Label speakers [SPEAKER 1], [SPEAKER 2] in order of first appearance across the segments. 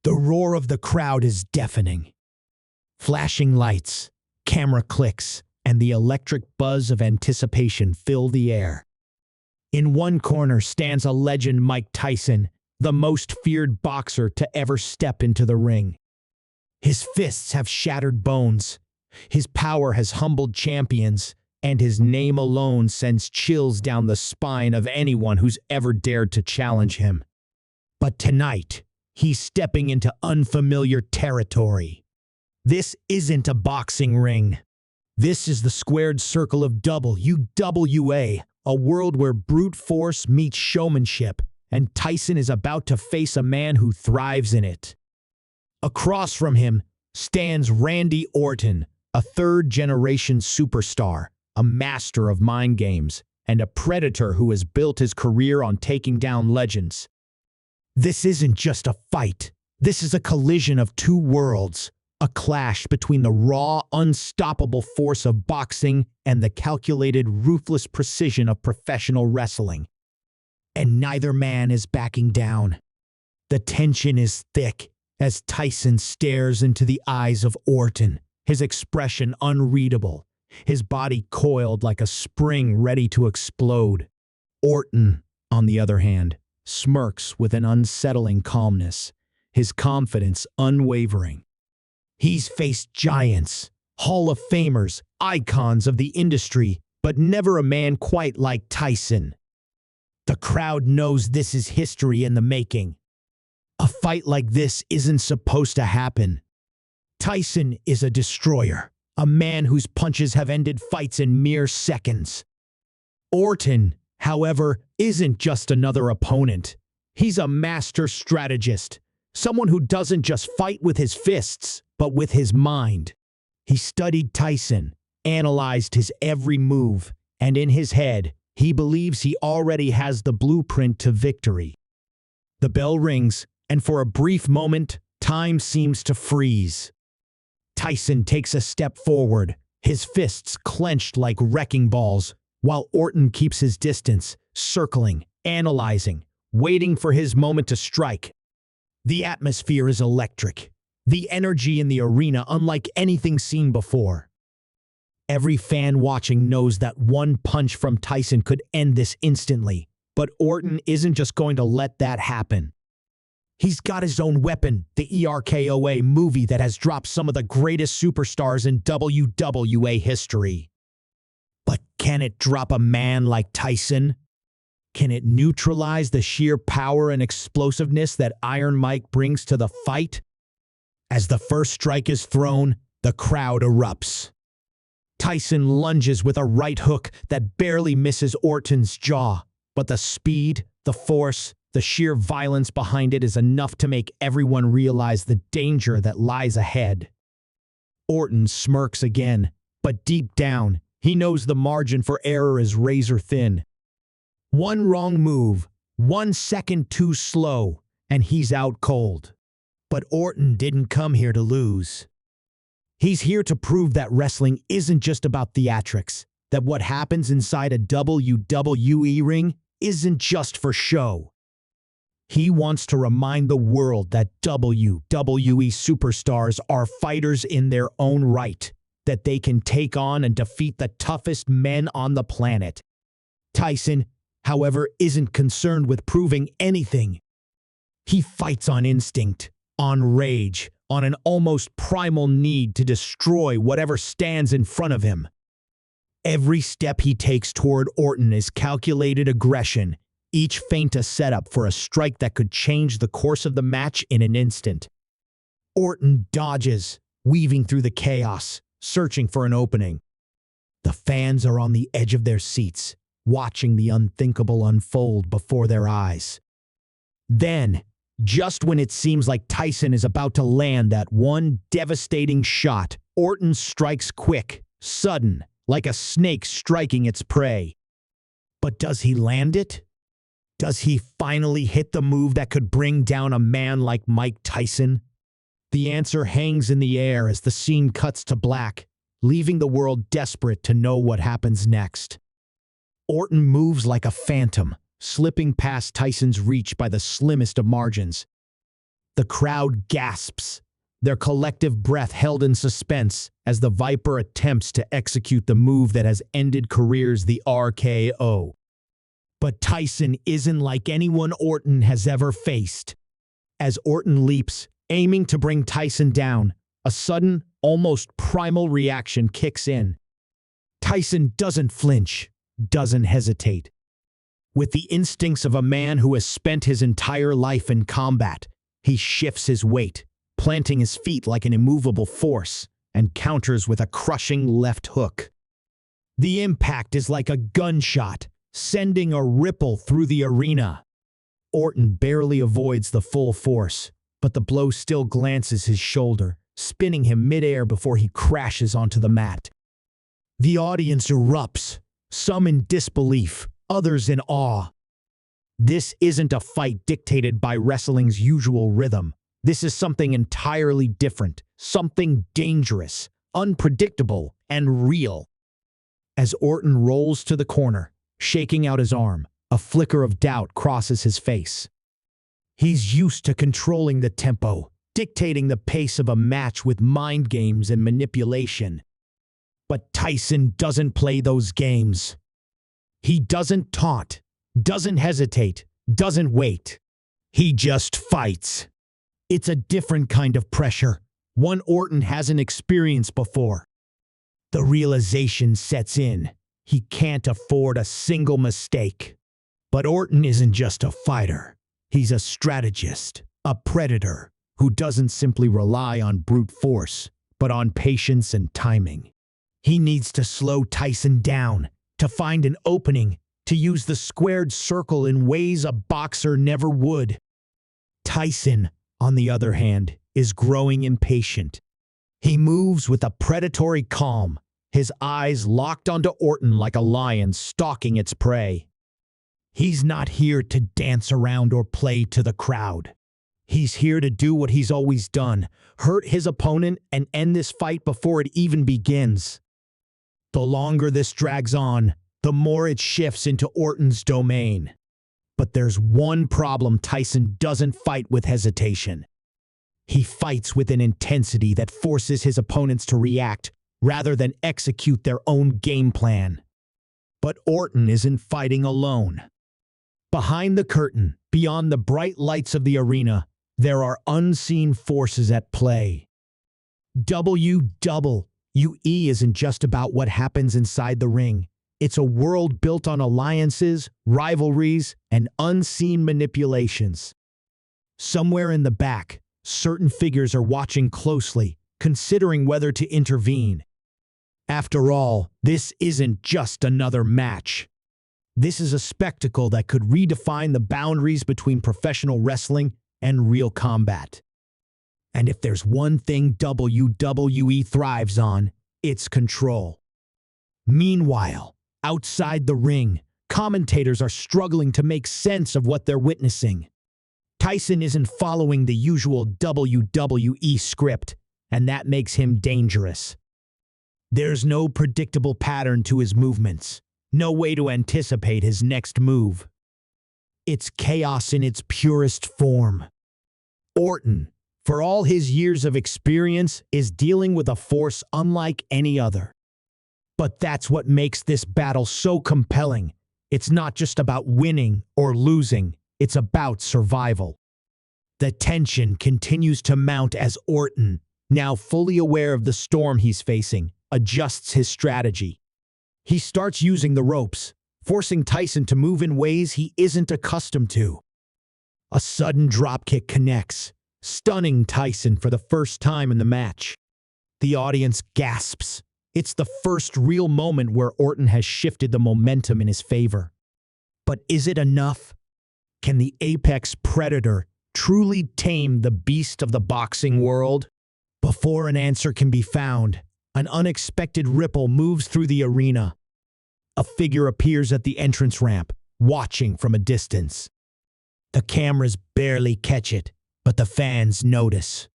[SPEAKER 1] The roar of the crowd is deafening. Flashing lights, camera clicks, and the electric buzz of anticipation fill the air. In one corner stands a legend, Mike Tyson, the most feared boxer to ever step into the ring. His fists have shattered bones, his power has humbled champions, and his name alone sends chills down the spine of anyone who's ever dared to challenge him. But tonight, he's stepping into unfamiliar territory. This isn't a boxing ring. This is the squared circle of WWA, a world where brute force meets showmanship, and Tyson is about to face a man who thrives in it. Across from him stands Randy Orton, a third-generation superstar, a master of mind games, and a predator who has built his career on taking down legends. This isn't just a fight. This is a collision of two worlds, a clash between the raw, unstoppable force of boxing and the calculated, ruthless precision of professional wrestling. And neither man is backing down. The tension is thick as Tyson stares into the eyes of Orton, his expression unreadable, his body coiled like a spring ready to explode. Orton, on the other hand, smirks with an unsettling calmness, his confidence unwavering. He's faced giants, Hall of Famers, icons of the industry, but never a man quite like Tyson. The crowd knows this is history in the making. A fight like this isn't supposed to happen. Tyson is a destroyer, a man whose punches have ended fights in mere seconds. Orton, however, isn't just another opponent. He's a master strategist, someone who doesn't just fight with his fists, but with his mind. He studied Tyson, analyzed his every move, and in his head, he believes he already has the blueprint to victory. The bell rings, and for a brief moment, time seems to freeze. Tyson takes a step forward, his fists clenched like wrecking balls, while Orton keeps his distance, circling, analyzing, waiting for his moment to strike. The atmosphere is electric, the energy in the arena unlike anything seen before. Every fan watching knows that one punch from Tyson could end this instantly, but Orton isn't just going to let that happen. He's got his own weapon, the ERKOA movie that has dropped some of the greatest superstars in WWA history. But can it drop a man like Tyson? Can it neutralize the sheer power and explosiveness that Iron Mike brings to the fight? As the first strike is thrown, the crowd erupts. Tyson lunges with a right hook that barely misses Orton's jaw, but the speed, the force, the sheer violence behind it is enough to make everyone realize the danger that lies ahead. Orton smirks again, but deep down, he knows the margin for error is razor thin. One wrong move, 1 second too slow, and he's out cold. But Orton didn't come here to lose. He's here to prove that wrestling isn't just about theatrics, that what happens inside a WWE ring isn't just for show. He wants to remind the world that WWE superstars are fighters in their own right, that they can take on and defeat the toughest men on the planet. Tyson, however, isn't concerned with proving anything. He fights on instinct, on rage, on an almost primal need to destroy whatever stands in front of him. Every step he takes toward Orton is calculated aggression, each feint a setup for a strike that could change the course of the match in an instant. Orton dodges, weaving through the chaos, searching for an opening. The fans are on the edge of their seats, watching the unthinkable unfold before their eyes. Then, just when it seems like Tyson is about to land that one devastating shot, Orton strikes quick, sudden, like a snake striking its prey. But does he land it? Does he finally hit the move that could bring down a man like Mike Tyson? The answer hangs in the air as the scene cuts to black, leaving the world desperate to know what happens next. Orton moves like a phantom, slipping past Tyson's reach by the slimmest of margins. The crowd gasps, their collective breath held in suspense as the Viper attempts to execute the move that has ended careers, the RKO. But Tyson isn't like anyone Orton has ever faced. As Orton leaps, aiming to bring Tyson down, a sudden, almost primal reaction kicks in. Tyson doesn't flinch, doesn't hesitate. With the instincts of a man who has spent his entire life in combat, he shifts his weight, planting his feet like an immovable force, and counters with a crushing left hook. The impact is like a gunshot, sending a ripple through the arena. Orton barely avoids the full force, but the blow still glances his shoulder, spinning him midair before he crashes onto the mat. The audience erupts, some in disbelief, others in awe. This isn't a fight dictated by wrestling's usual rhythm. This is something entirely different, something dangerous, unpredictable, and real. As Orton rolls to the corner, shaking out his arm, a flicker of doubt crosses his face. He's used to controlling the tempo, dictating the pace of a match with mind games and manipulation. But Tyson doesn't play those games. He doesn't taunt, doesn't hesitate, doesn't wait. He just fights. It's a different kind of pressure, one Orton hasn't experienced before. The realization sets in. He can't afford a single mistake. But Orton isn't just a fighter. He's a strategist, a predator, who doesn't simply rely on brute force, but on patience and timing. He needs to slow Tyson down, to find an opening, to use the squared circle in ways a boxer never would. Tyson, on the other hand, is growing impatient. He moves with a predatory calm, his eyes locked onto Orton like a lion stalking its prey. He's not here to dance around or play to the crowd. He's here to do what he's always done, hurt his opponent and end this fight before it even begins. The longer this drags on, the more it shifts into Orton's domain. But there's one problem: Tyson doesn't fight with hesitation. He fights with an intensity that forces his opponents to react rather than execute their own game plan. But Orton isn't fighting alone. Behind the curtain, beyond the bright lights of the arena, there are unseen forces at play. WWE isn't just about what happens inside the ring. It's a world built on alliances, rivalries, and unseen manipulations. Somewhere in the back, certain figures are watching closely, considering whether to intervene. After all, this isn't just another match. This is a spectacle that could redefine the boundaries between professional wrestling and real combat. And if there's one thing WWE thrives on, it's control. Meanwhile, outside the ring, commentators are struggling to make sense of what they're witnessing. Tyson isn't following the usual WWE script, and that makes him dangerous. There's no predictable pattern to his movements, no way to anticipate his next move. It's chaos in its purest form. Orton, for all his years of experience, is dealing with a force unlike any other. But that's what makes this battle so compelling. It's not just about winning or losing, it's about survival. The tension continues to mount as Orton, now fully aware of the storm he's facing, adjusts his strategy. He starts using the ropes, forcing Tyson to move in ways he isn't accustomed to. A sudden dropkick connects, stunning Tyson for the first time in the match. The audience gasps. It's the first real moment where Orton has shifted the momentum in his favor. But is it enough? Can the apex predator truly tame the beast of the boxing world? Before an answer can be found, an unexpected ripple moves through the arena. A figure appears at the entrance ramp, watching from a distance. The cameras barely catch it, but the fans notice.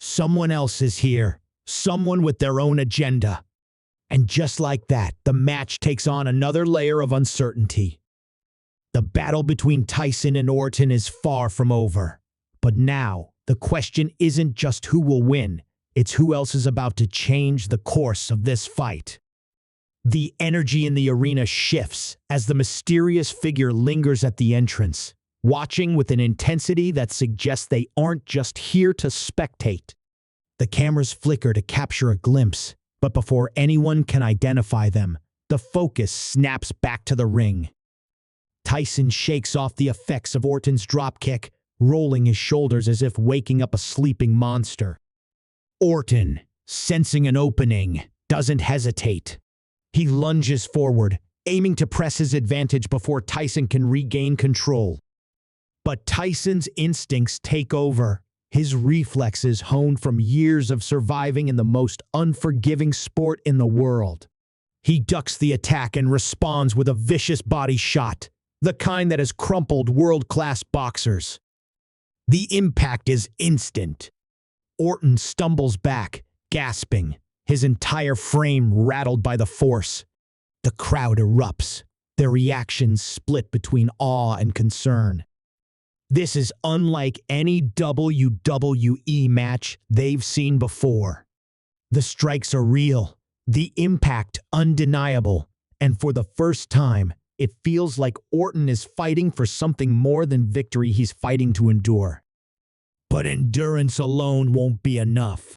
[SPEAKER 1] Someone else is here, someone with their own agenda. And just like that, the match takes on another layer of uncertainty. The battle between Tyson and Orton is far from over. But now, The question isn't just who will win, it's who else is about to change the course of this fight. The energy in the arena shifts as the mysterious figure lingers at the entrance, watching with an intensity that suggests they aren't just here to spectate. The cameras flicker to capture a glimpse, but before anyone can identify them, the focus snaps back to the ring. Tyson shakes off the effects of Orton's dropkick, rolling his shoulders as if waking up a sleeping monster. Orton, sensing an opening, doesn't hesitate. He lunges forward, aiming to press his advantage before Tyson can regain control. But Tyson's instincts take over, his reflexes honed from years of surviving in the most unforgiving sport in the world. He ducks the attack and responds with a vicious body shot, the kind that has crumpled world-class boxers. The impact is instant. Orton stumbles back, gasping, his entire frame rattled by the force. The crowd erupts, their reactions split between awe and concern. This is unlike any WWE match they've seen before. The strikes are real, the impact undeniable, and for the first time, it feels like Orton is fighting for something more than victory. He's fighting to endure. But endurance alone won't be enough.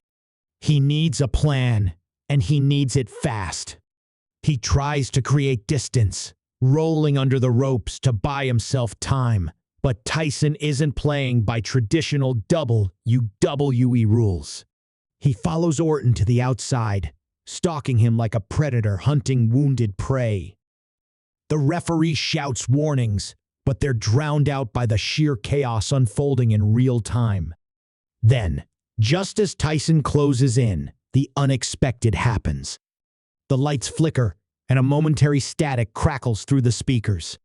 [SPEAKER 1] He needs a plan, and he needs it fast. He tries to create distance, rolling under the ropes to buy himself time. But Tyson isn't playing by traditional WWE rules. He follows Orton to the outside, stalking him like a predator hunting wounded prey. The referee shouts warnings, but they're drowned out by the sheer chaos unfolding in real time. Then, just as Tyson closes in, the unexpected happens. The lights flicker, and a momentary static crackles through the speakers.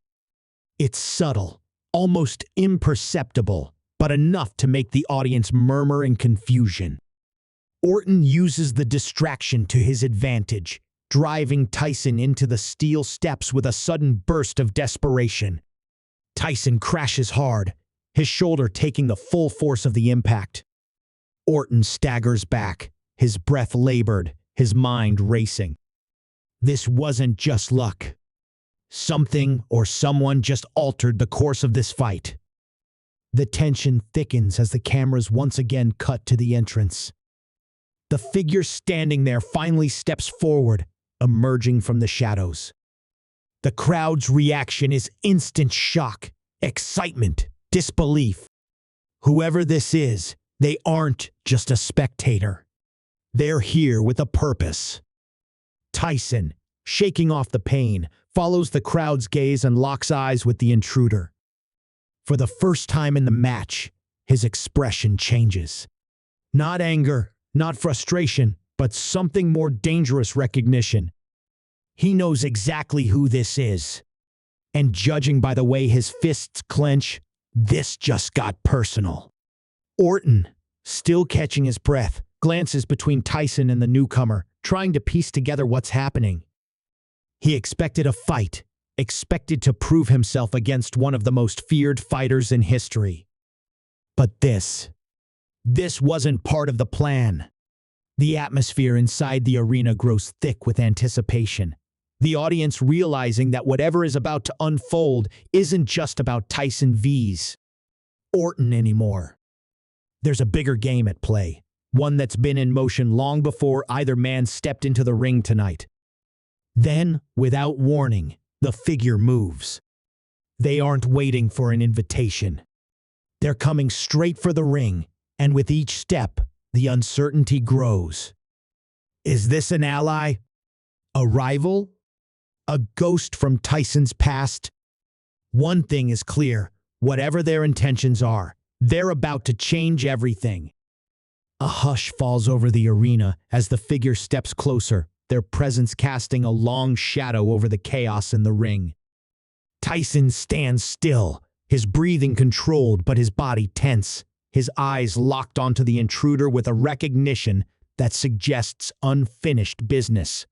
[SPEAKER 1] It's subtle, almost imperceptible, but enough to make the audience murmur in confusion. Orton uses the distraction to his advantage, driving Tyson into the steel steps with a sudden burst of desperation. Tyson crashes hard, his shoulder taking the full force of the impact. Orton staggers back, his breath labored, his mind racing. This wasn't just luck. Something or someone just altered the course of this fight. The tension thickens as the cameras once again cut to the entrance. The figure standing there finally steps forward, emerging from the shadows. The crowd's reaction is instant shock, excitement, disbelief. Whoever this is, they aren't just a spectator. They're here with a purpose. Tyson, shaking off the pain, follows the crowd's gaze and locks eyes with the intruder. For the first time in the match, his expression changes. Not anger, not frustration, but something more dangerous: recognition. He knows exactly who this is. And judging by the way his fists clench, this just got personal. Orton, still catching his breath, glances between Tyson and the newcomer, trying to piece together what's happening. He expected a fight, expected to prove himself against one of the most feared fighters in history. But this wasn't part of the plan. The atmosphere inside the arena grows thick with anticipation. The audience realizing that whatever is about to unfold isn't just about Tyson vs. Orton anymore. There's a bigger game at play, one that's been in motion long before either man stepped into the ring tonight. Then, without warning, the figure moves. They aren't waiting for an invitation. They're coming straight for the ring, and with each step, the uncertainty grows. Is this an ally? A rival? A ghost from Tyson's past? One thing is clear: whatever their intentions are, they're about to change everything. A hush falls over the arena as the figure steps closer, their presence casting a long shadow over the chaos in the ring. Tyson stands still, his breathing controlled but his body tense, his eyes locked onto the intruder with a recognition that suggests unfinished business.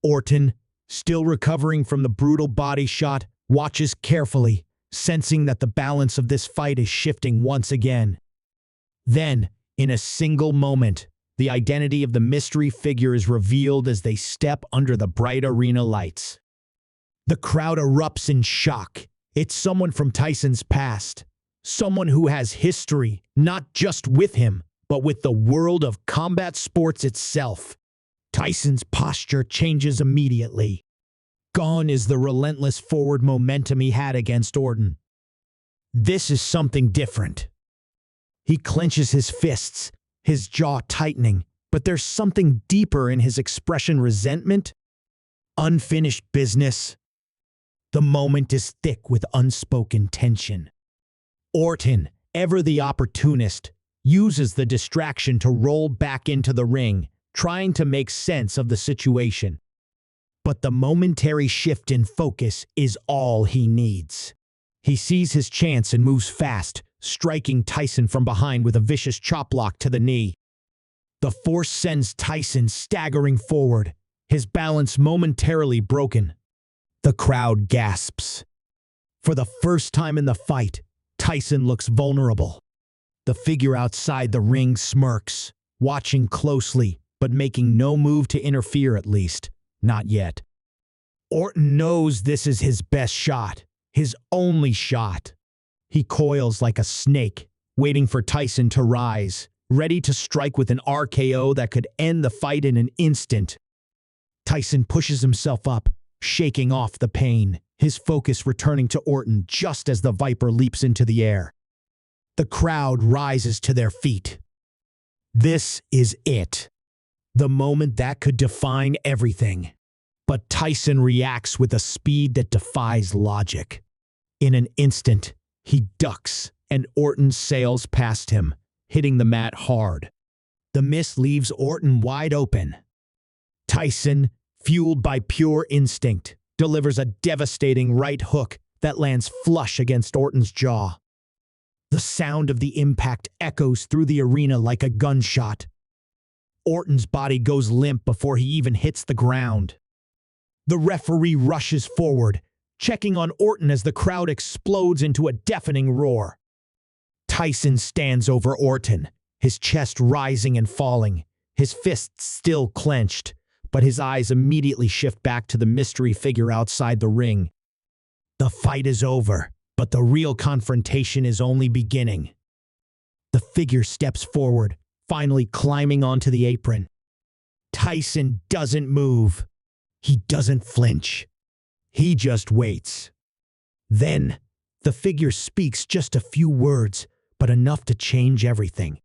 [SPEAKER 1] Orton, still recovering from the brutal body shot, watches carefully, sensing that the balance of this fight is shifting once again. Then, in a single moment, the identity of the mystery figure is revealed as they step under the bright arena lights. The crowd erupts in shock. It's someone from Tyson's past. Someone who has history, not just with him, but with the world of combat sports itself. Tyson's posture changes immediately. Gone is the relentless forward momentum he had against Orton. This is something different. He clenches his fists, his jaw tightening, but there's something deeper in his expression: resentment, unfinished business. The moment is thick with unspoken tension. Orton, ever the opportunist, uses the distraction to roll back into the ring, trying to make sense of the situation. But the momentary shift in focus is all he needs. He sees his chance and moves fast, striking Tyson from behind with a vicious chop block to the knee. The force sends Tyson staggering forward, his balance momentarily broken. The crowd gasps. For the first time in the fight, Tyson looks vulnerable. The figure outside the ring smirks, watching closely, but making no move to interfere, at least. Not yet. Orton knows this is his best shot, his only shot. He coils like a snake, waiting for Tyson to rise, ready to strike with an RKO that could end the fight in an instant. Tyson pushes himself up, shaking off the pain, his focus returning to Orton just as the Viper leaps into the air. The crowd rises to their feet. This is it. The moment that could define everything. But Tyson reacts with a speed that defies logic. In an instant, he ducks, and Orton sails past him, hitting the mat hard. The miss leaves Orton wide open. Tyson, fueled by pure instinct, delivers a devastating right hook that lands flush against Orton's jaw. The sound of the impact echoes through the arena like a gunshot. Orton's body goes limp before he even hits the ground. The referee rushes forward, checking on Orton as the crowd explodes into a deafening roar. Tyson stands over Orton, his chest rising and falling, his fists still clenched, but his eyes immediately shift back to the mystery figure outside the ring. The fight is over, but the real confrontation is only beginning. The figure steps forward, finally climbing onto the apron. Tyson doesn't move. He doesn't flinch. He just waits. Then, the figure speaks just a few words, but enough to change everything.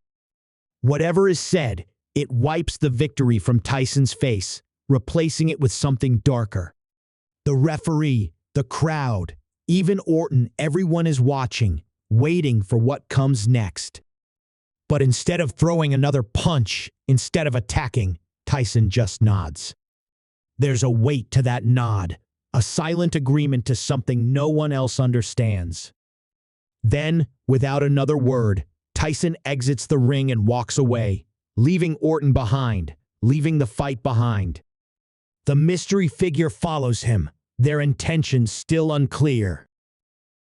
[SPEAKER 1] Whatever is said, it wipes the victory from Tyson's face, replacing it with something darker. The referee, the crowd, even Orton, everyone is watching, waiting for what comes next. But instead of throwing another punch, instead of attacking, Tyson just nods. There's a weight to that nod, a silent agreement to something no one else understands. Then, without another word, Tyson exits the ring and walks away, leaving Orton behind, leaving the fight behind. The mystery figure follows him, their intentions still unclear.